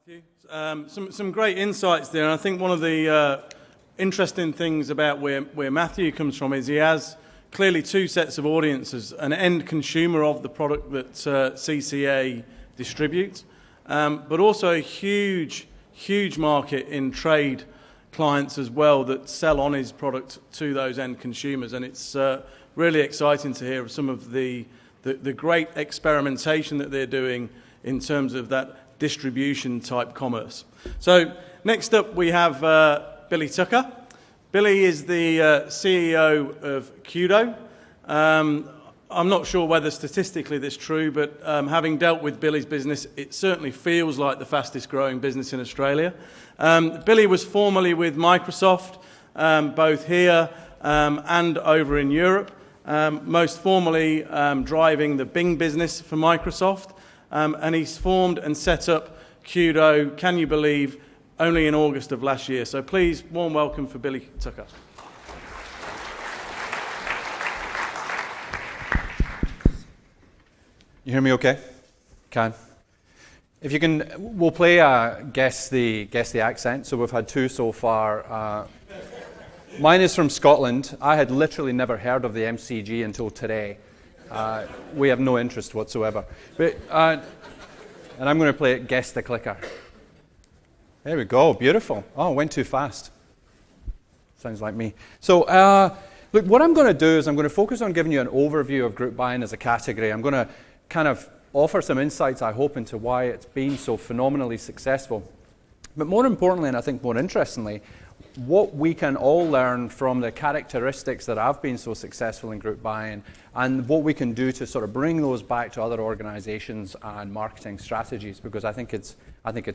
you. Some great insights there, and I think one of the interesting things about where Matthew comes from is he has clearly two sets of audiences: an end consumer of the product that CCA distributes, but also a huge market in trade clients as well that sell on his product to those end consumers, and it's really exciting to hear some of the great experimentation that they're doing in terms of that distribution type commerce. So next up we have Billy Tucker. Billy is the CEO of Kudo. I'm not sure whether statistically that's true, but having dealt with Billy's business, it certainly feels like the fastest growing business in Australia. Billy was formerly with Microsoft, both here and over in Europe, most formerly driving the Bing business for Microsoft. And he's formed and set up Kudo, can you believe, only in August of last year. So please, warm welcome for Billy Tucker. You hear me okay? Can. If you can, we'll play guess the accent. So we've had two so far. Mine is from Scotland. I had literally never heard of the MCG until today. We have no interest whatsoever. But, and I'm going to play it, Guess the Clicker. There we go, beautiful. Oh, went too fast. Sounds like me. So, look, what I'm going to do is I'm going to focus on giving you an overview of group buying as a category. I'm going to kind of offer some insights, I hope, into why it's been so phenomenally successful. But more importantly, and I think more interestingly, what we can all learn from the characteristics that have been so successful in group buying, and what we can do to sort of bring those back to other organizations and marketing strategies, because I think it's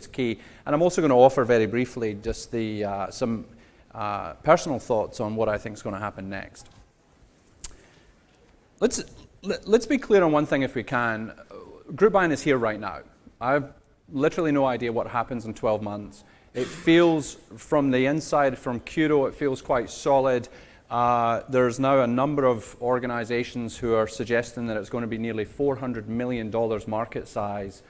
key. And I'm also going to offer very briefly just some personal thoughts on what I think is going to happen next. Let's be clear on one thing if we can. Group buying is here right now. I have literally no idea what happens in 12 months. It feels, from the inside, from Kudo, it feels quite solid. There's now a number of organizations who are suggesting that it's going to be nearly $400 million market size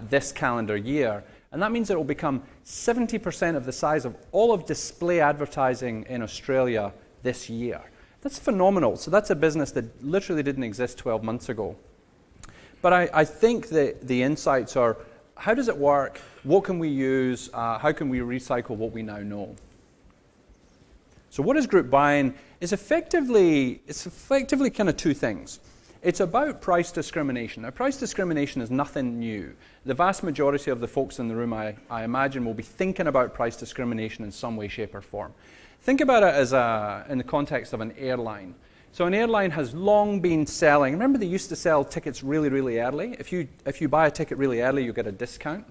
this calendar year. And that means it will become 70% of the size of all of display advertising in Australia this year. That's phenomenal. So that's a business that literally didn't exist 12 months ago. But I think that the insights are, how does it work? What can we use? How can we recycle what we now know? So what is group buying? It's effectively kind of two things. It's about price discrimination. Now, price discrimination is nothing new. The vast majority of the folks in the room, I imagine, will be thinking about price discrimination in some way, shape, or form. Think about it as in the context of an airline. So an airline has long been selling. Remember, they used to sell tickets really, really early. If you buy a ticket really early, you get a discount.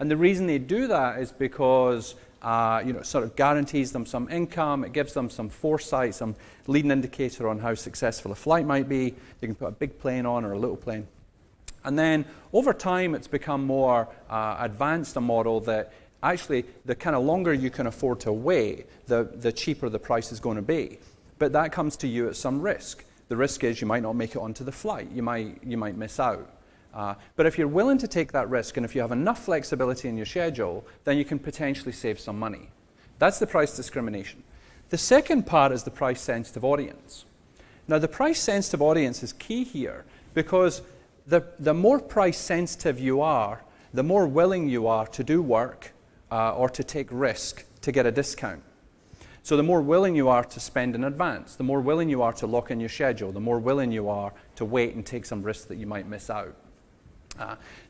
And the reason they do that is because it sort of guarantees them some income. It gives them some foresight, some leading indicator on how successful a flight might be. You can put a big plane on or a little plane. And then over time, it's become more advanced, a model that actually the kind of longer you can afford to wait, the cheaper the price is going to be. But that comes to you at some risk. The risk is you might not make it onto the flight. You might miss out. But if you're willing to take that risk, and if you have enough flexibility in your schedule, then you can potentially save some money. That's the price discrimination. The second part is the price-sensitive audience. Now, the price-sensitive audience is key here because the more price-sensitive you are, the more willing you are to do work or to take risk to get a discount. So the more willing you are to spend in advance, the more willing you are to lock in your schedule, the more willing you are to wait and take some risks that you might miss out.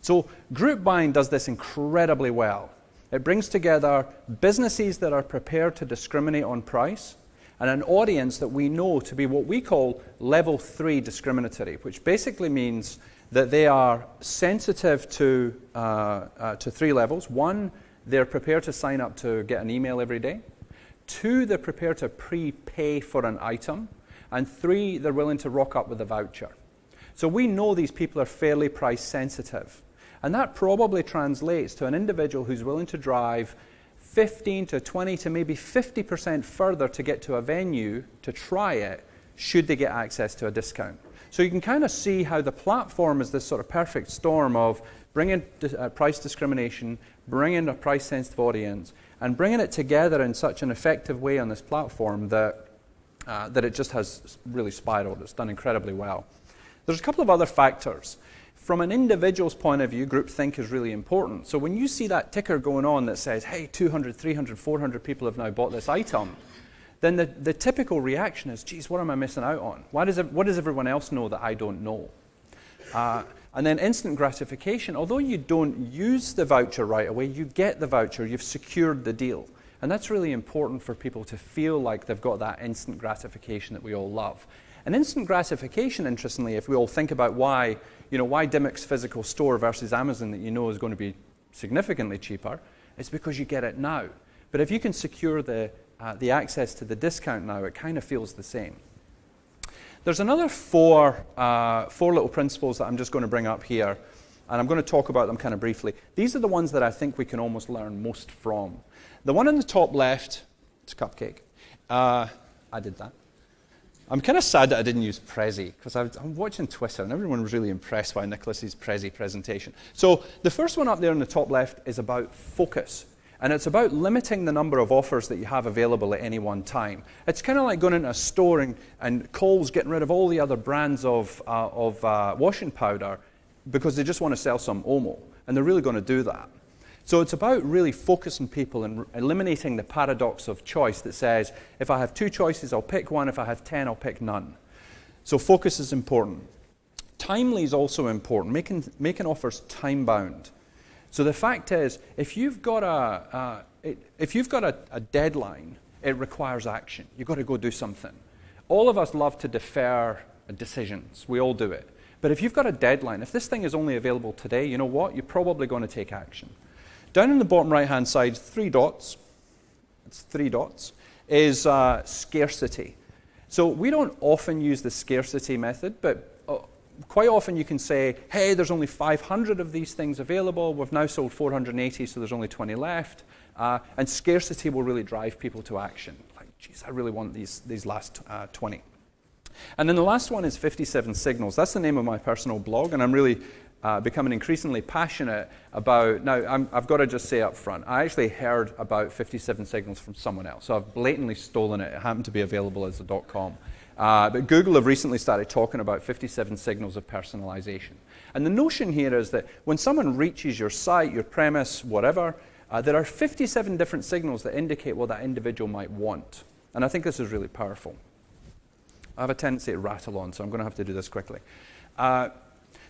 So group buying does this incredibly well. It brings together businesses that are prepared to discriminate on price and an audience that we know to be what we call level 3 discriminatory, which basically means that they are sensitive to 3 levels. 1, they're prepared to sign up to get an email every day. 2, they're prepared to prepay for an item. And 3, they're willing to rock up with a voucher. So we know these people are fairly price sensitive. And that probably translates to an individual who's willing to drive 15 to 20 to maybe 50% further to get to a venue to try it, should they get access to a discount. So you can kind of see how the platform is this sort of perfect storm of bringing price discrimination, bringing a price-sensitive audience, and bringing it together in such an effective way on this platform that it just has really spiraled. It's done incredibly well. There's a couple of other factors. From an individual's point of view, groupthink is really important. So when you see that ticker going on that says, hey, 200, 300, 400 people have now bought this item, then the typical reaction is, geez, what am I missing out on? What does everyone else know that I don't know? And then instant gratification, although you don't use the voucher right away, you get the voucher, you've secured the deal. And that's really important for people to feel like they've got that instant gratification that we all love. And instant gratification, interestingly, if we all think about why Dimmock's physical store versus Amazon that you know is going to be significantly cheaper, it's because you get it now. But if you can secure the access to the discount now, it kind of feels the same. There's another four little principles that I'm just going to bring up here, and I'm going to talk about them kind of briefly. These are the ones that I think we can almost learn most from. The one on the top left, it's a cupcake. I did that. I'm kind of sad that I didn't use Prezi, because I'm watching Twitter, and everyone was really impressed by Nicholas's Prezi presentation. So the first one up there on the top left is about focus. And it's about limiting the number of offers that you have available at any one time. It's kind of like going into a store and Kohl's getting rid of all the other brands of washing powder because they just want to sell some Omo. And they're really going to do that. So it's about really focusing people and eliminating the paradox of choice that says, if I have 2 choices, I'll pick one. If I have 10, I'll pick none. So focus is important. Timely is also important, making offers time-bound. So the fact is, if you've got a deadline, it requires action. You've got to go do something. All of us love to defer decisions. We all do it. But if you've got a deadline, if this thing is only available today, you know what? You're probably going to take action. Down in the bottom right-hand side, 3 dots. It's 3 dots. Is scarcity. So we don't often use the scarcity method, but quite often you can say, hey, there's only 500 of these things available. We've now sold 480, so there's only 20 left. And scarcity will really drive people to action. Like, geez, I really want these last 20. And then the last one is 57 signals. That's the name of my personal blog, and I'm really becoming increasingly passionate about, now I've got to just say up front, I actually heard about 57 signals from someone else. So I've blatantly stolen it. It happened to be available as a .com. But Google have recently started talking about 57 signals of personalization. And the notion here is that when someone reaches your site, your premise, whatever, there are 57 different signals that indicate what that individual might want. And I think this is really powerful. I have a tendency to rattle on, so I'm going to have to do this quickly.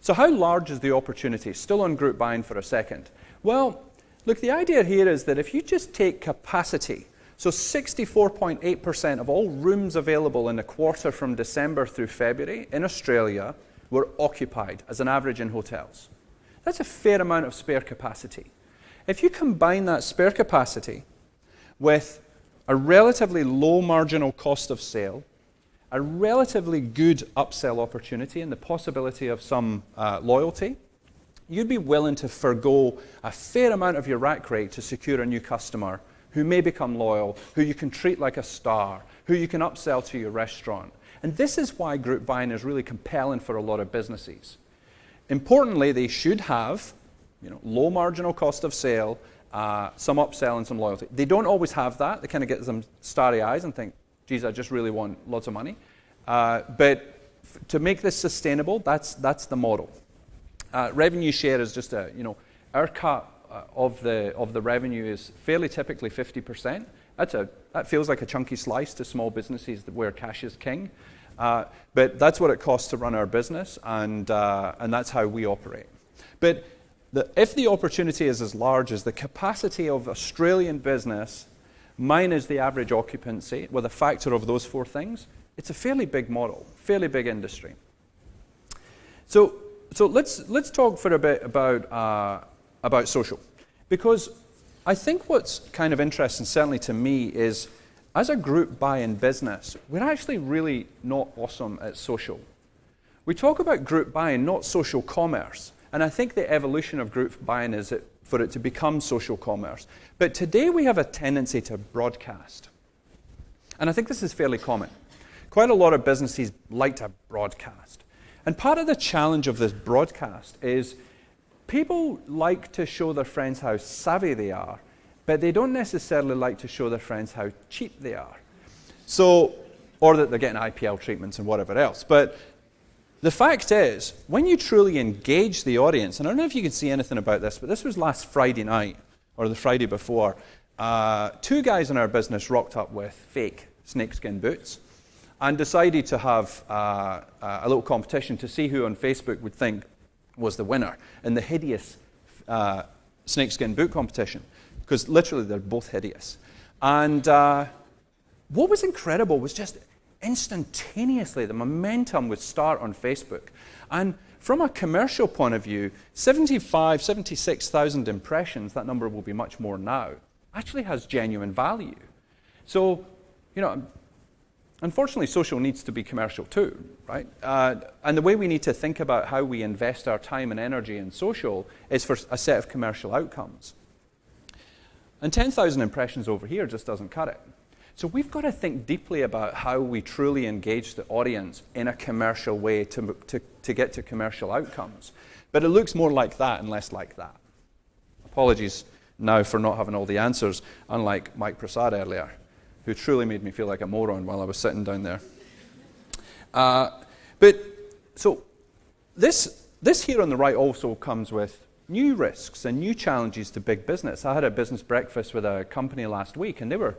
So how large is the opportunity? Still on group buying for a second. Well, look, the idea here is that if you just take capacity, so 64.8% of all rooms available in the quarter from December through February in Australia were occupied as an average in hotels. That's a fair amount of spare capacity. If you combine that spare capacity with a relatively low marginal cost of sale, a relatively good upsell opportunity and the possibility of some loyalty, you'd be willing to forgo a fair amount of your rack rate to secure a new customer who may become loyal, who you can treat like a star, who you can upsell to your restaurant. And this is why group buying is really compelling for a lot of businesses. Importantly, they should have low marginal cost of sale, some upsell and some loyalty. They don't always have that. They kind of get them starry eyes and think, geez, I just really want lots of money. But to make this sustainable, that's the model. Revenue share is just our cut of the revenue is fairly typically 50%. That feels like a chunky slice to small businesses where cash is king. But that's what it costs to run our business, and that's how we operate. But if the opportunity is as large as the capacity of Australian business minus the average occupancy with a factor of those 4 things, it's a fairly big model, fairly big industry. So let's talk for a bit about social, because I think what's kind of interesting, certainly to me, is as a group buy-in business, we're actually really not awesome at social. We talk about group buying, not social commerce, and I think the evolution of group buying is for it to become social commerce. But today we have a tendency to broadcast, and I think this is fairly common. Quite a lot of businesses like to broadcast. And part of the challenge of this broadcast is people like to show their friends how savvy they are, but they don't necessarily like to show their friends how cheap they are. So, or that they're getting IPL treatments and whatever else. But the fact is, when you truly engage the audience, and I don't know if you can see anything about this, but this was last Friday night, or the Friday before, 2 guys in our business rocked up with fake snakeskin boots and decided to have a little competition to see who on Facebook would think was the winner in the hideous snakeskin boot competition, because literally they're both hideous. And what was incredible was just instantaneously the momentum would start on Facebook. And from a commercial point of view, 76,000 impressions, that number will be much more now, actually has genuine value. So, unfortunately, social needs to be commercial too, right? And the way we need to think about how we invest our time and energy in social is for a set of commercial outcomes. And 10,000 impressions over here just doesn't cut it. So we've got to think deeply about how we truly engage the audience in a commercial way to get to commercial outcomes. But it looks more like that and less like that. Apologies now for not having all the answers, unlike Mike Prasad earlier, who truly made me feel like a moron while I was sitting down there. But so this here on the right also comes with new risks and new challenges to big business. I had a business breakfast with a company last week, and they were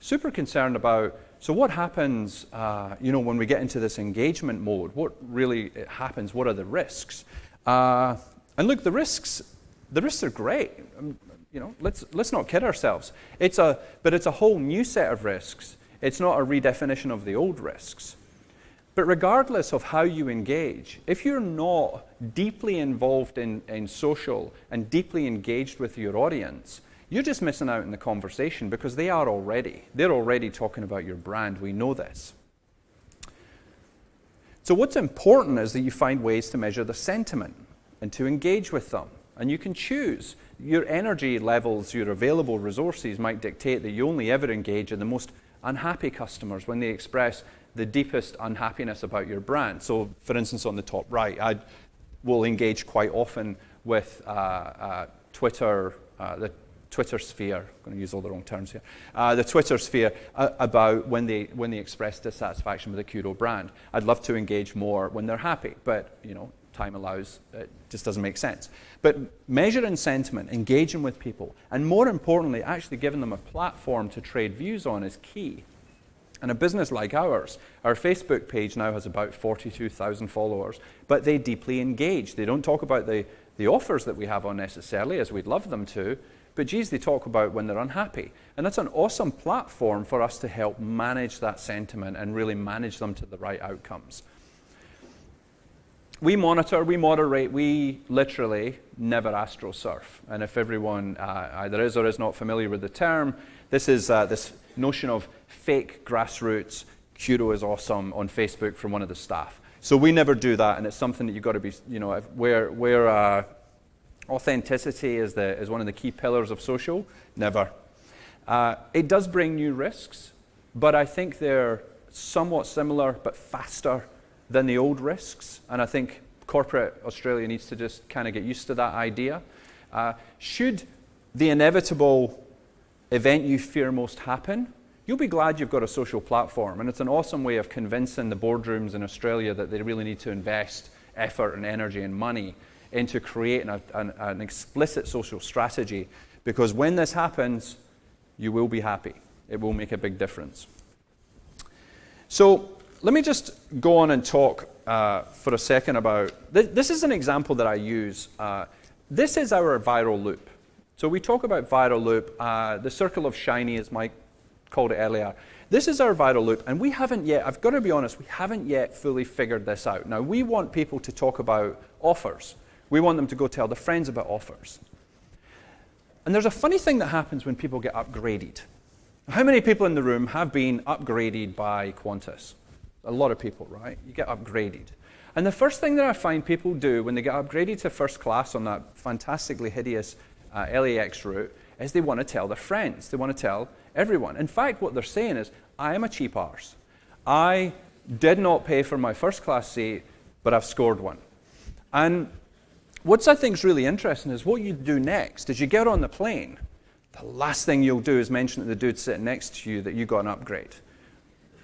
super concerned about, so what happens, when we get into this engagement mode? What really happens? What are the risks? And look, the risks are great. Let's not kid ourselves. But it's a whole new set of risks. It's not a redefinition of the old risks. But regardless of how you engage, if you're not deeply involved in social and deeply engaged with your audience, you're just missing out in the conversation, because they're already talking about your brand. We know this. So what's important is that you find ways to measure the sentiment and to engage with them. And you can choose. Your energy levels, your available resources might dictate that you only ever engage in the most unhappy customers when they express the deepest unhappiness about your brand. So, for instance, on the top right, I will engage quite often with Twitter, the Twitter sphere. I'm going to use all the wrong terms here. The Twitter sphere about when they express dissatisfaction with the Kudo brand. I'd love to engage more when they're happy, but time allows, it just doesn't make sense. But measuring sentiment, engaging with people, and more importantly, actually giving them a platform to trade views on is key. And a business like ours, our Facebook page now has about 42,000 followers, but they deeply engage. They don't talk about the offers that we have on necessarily, as we'd love them to, but geez, they talk about when they're unhappy. And that's an awesome platform for us to help manage that sentiment and really manage them to the right outcomes. We monitor, we moderate, we literally never astrosurf. And if everyone either is or is not familiar with the term, this is this notion of fake grassroots, Kudo is awesome on Facebook from one of the staff. So we never do that, and it's something that you've got to be, where authenticity is one of the key pillars of social, never. It does bring new risks, but I think they're somewhat similar but faster than the old risks, and I think corporate Australia needs to just kind of get used to that idea. Should the inevitable event you fear most happen, you'll be glad you've got a social platform, and it's an awesome way of convincing the boardrooms in Australia that they really need to invest effort and energy and money into creating an explicit social strategy, because when this happens, you will be happy. It will make a big difference. So let me just go on and talk for a second about, this is an example that I use. This is our viral loop. So we talk about viral loop, the circle of shiny, as Mike called it earlier. This is our viral loop, and we haven't yet, I've got to be honest, we haven't yet fully figured this out. Now, we want people to talk about offers. We want them to go tell their friends about offers. And there's a funny thing that happens when people get upgraded. How many people in the room have been upgraded by Qantas? A lot of people, right? You get upgraded. And the first thing that I find people do when they get upgraded to first class on that fantastically hideous LAX route is they want to tell their friends. They want to tell everyone. In fact, what they're saying is, I am a cheap arse. I did not pay for my first class seat, but I've scored one. And What I think is really interesting is what you do next is you get on the plane. The last thing you'll do is mention to the dude sitting next to you that you got an upgrade.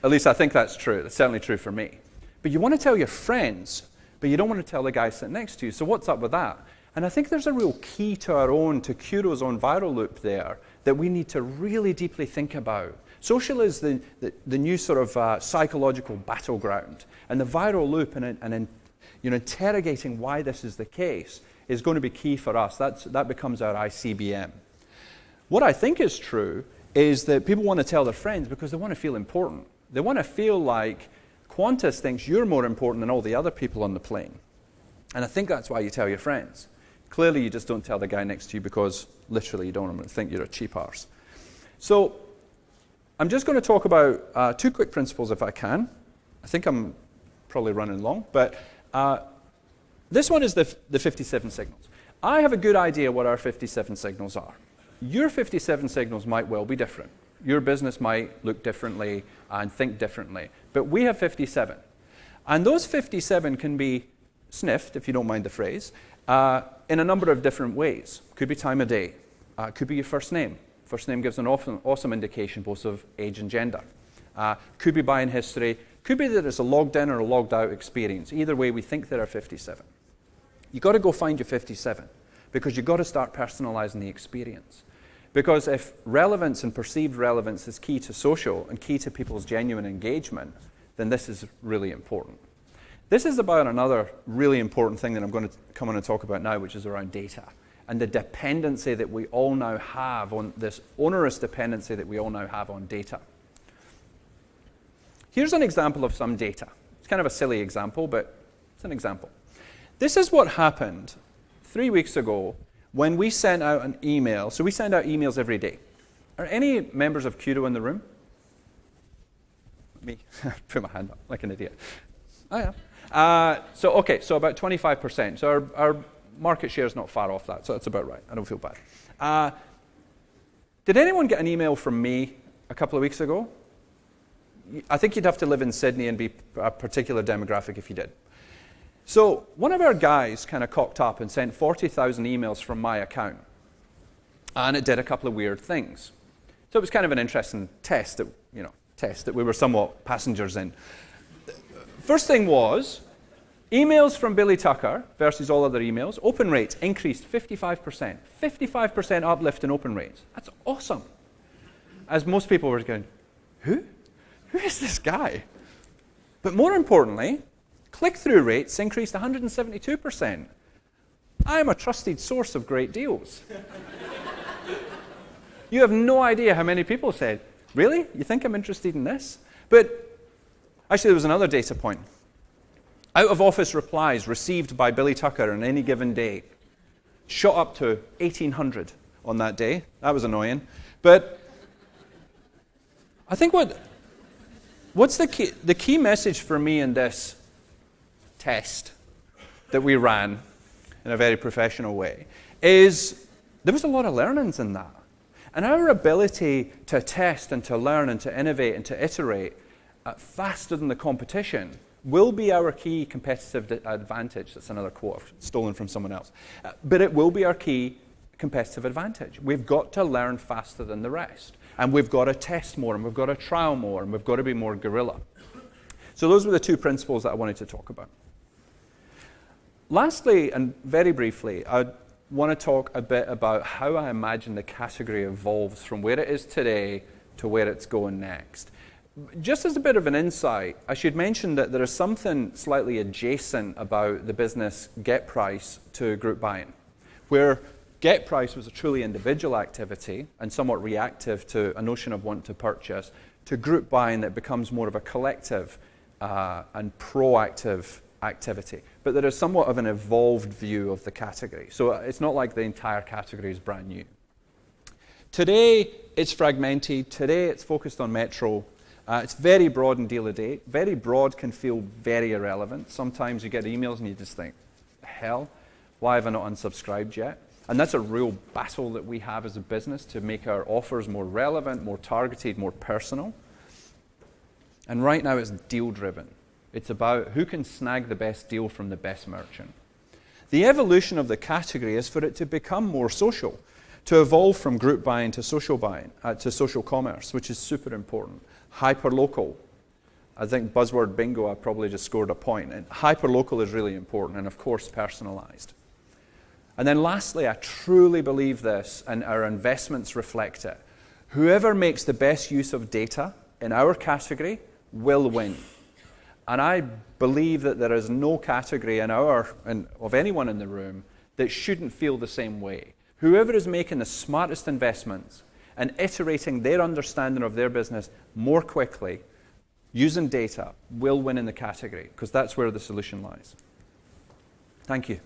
At least I think that's true. That's certainly true for me. But you want to tell your friends, but you don't want to tell the guy sitting next to you. So what's up with that? And I think there's a real key to to Curo's own viral loop there that we need to really deeply think about. Social is the new sort of psychological battleground. And the viral loop and interrogating why this is the case is going to be key for us. That becomes our ICBM. What I think is true is that people want to tell their friends because they want to feel important. They want to feel like Qantas thinks you're more important than all the other people on the plane. And I think that's why you tell your friends. Clearly, you just don't tell the guy next to you because literally you don't want him to think you're a cheap arse. So I'm just going to talk about 2 quick principles if I can. I think I'm probably running long, but this one is the 57 signals. I have a good idea what our 57 signals are. Your 57 signals might well be different. Your business might look differently and think differently, but we have 57. And those 57 can be sniffed, if you don't mind the phrase, in a number of different ways. Could be time of day. Could be your first name. First name gives an awesome indication both of age and gender. Could be buying history. Could be that it's a logged in or a logged out experience. Either way, we think there are 57. You've got to go find your 57 because you've got to start personalizing the experience. Because if relevance and perceived relevance is key to social and key to people's genuine engagement, then this is really important. This is about another really important thing that I'm going to come on and talk about now, which is around data and the dependency that we all now have on this onerous dependency that we all now have on data. Here's an example of some data. It's kind of a silly example, but it's an example. This is what happened 3 weeks ago when we sent out an email. So we send out emails every day. Are any members of Curo in the room? Me. Put my hand up like an idiot. Oh, yeah. So about 25%. So our market share is not far off that, so that's about right. I don't feel bad. Did anyone get an email from me a couple of weeks ago? I think you'd have to live in Sydney and be a particular demographic if you did. So one of our guys kind of cocked up and sent 40,000 emails from my account. And it did a couple of weird things. So it was kind of an interesting test that we were somewhat passengers in. First thing was, emails from Billy Tucker versus all other emails, open rates increased 55%. 55% uplift in open rates. That's awesome. As most people were going, who? Who is this guy? But more importantly, click-through rates increased 172%. I'm a trusted source of great deals. You have no idea how many people said, really? You think I'm interested in this? But actually, there was another data point. Out-of-office replies received by Billy Tucker on any given day shot up to 1,800 on that day. That was annoying. But I think what's the key message for me in this test that we ran in a very professional way is there was a lot of learnings in that. And our ability to test and to learn and to innovate and to iterate faster than the competition will be our key competitive advantage. That's another quote I've stolen from someone else. But it will be our key competitive advantage. We've got to learn faster than the rest. And we've got to test more, and we've got to trial more, and we've got to be more guerrilla. So those were the 2 principles that I wanted to talk about. Lastly, and very briefly, I want to talk a bit about how I imagine the category evolves from where it is today to where it's going next. Just as a bit of an insight, I should mention that there is something slightly adjacent about the business Get Price to group buying, where Get Price was a truly individual activity and somewhat reactive to a notion of want to purchase, to group buying that becomes more of a collective and proactive activity. But there is somewhat of an evolved view of the category. So it's not like the entire category is brand new. Today, it's fragmented. Today, it's focused on metro. It's very broad and deal a day. Very broad can feel very irrelevant. Sometimes you get emails and you just think, hell, why have I not unsubscribed yet? And that's a real battle that we have as a business to make our offers more relevant, more targeted, more personal. And right now it's deal driven. It's about who can snag the best deal from the best merchant. The evolution of the category is for it to become more social, to evolve from group buying to social buying, to social commerce, which is super important. Hyperlocal. I think buzzword bingo, I probably just scored a point. And hyperlocal is really important, and of course, personalized. And then lastly, I truly believe this, and our investments reflect it. Whoever makes the best use of data in our category will win. And I believe that there is no category of anyone in the room that shouldn't feel the same way. Whoever is making the smartest investments and iterating their understanding of their business more quickly, using data, will win in the category, because that's where the solution lies. Thank you.